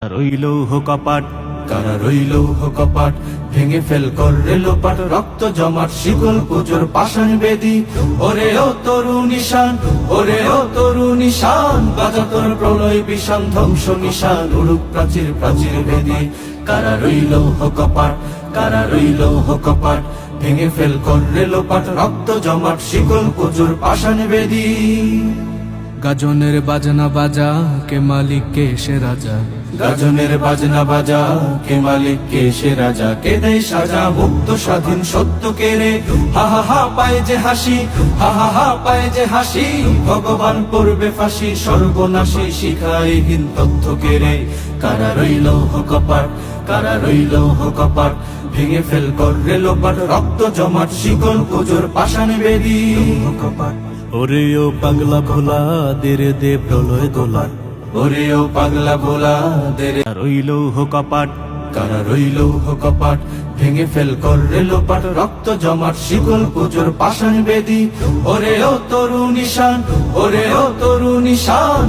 রইল কপাট, কারা রইল কপাট, ভেঙে ফেল কররে লোপাট, রক্ত জমাট শিকল পুজোর পাষাণ বেদি। ওরে ও তরু নিশান, ওরে ও তরু নিশান, বাজা তোর প্রলয় বিষান, ধ্বংস নিশান, উড়ুক প্রাচীর প্রাচীর ভেদি। কারা রইল কপাট, কারা রইল কপাট, ভেঙে ফেল কররে লোপাট, রক্ত জমাট শিকল পুজোর পাষাণ বেদি। গাজনের বাজনা বাজা, কে মালিক কে সে রাজা। গাজনের বাজনা বাজা, কে মালিক কে সে রাজা, কে দেয় সাজা মুক্ত স্বাধীন সত্য কে রে। হা হা হা পায় যে হাসি, হা হা হা পায় যে হাসি, ভগবান পড়বে ফাঁসি, সর্বনাশী শিখাইহীন তথ্য কে রে। কারা রইল কপাট, কারা রইল কপাট, ভেঙে ফেল কররে লোপাট, রক্ত জমাট শিকল পুজোর পাষাণ বেদি। কপাট, ওরে ও পাগলা ভোলা দেরে দে প্রলয় দোলা। ওরে ও পাগলা ভোলা দেরে। রইল কপাট, কারা রইল কপাট, ভেঙে ফেল কররে লোপাট, রক্ত জমাট শিকল পুজোর পাষাণ বেদি। ওরে ও তরু নিশান, ওরে ও তরু নিশান।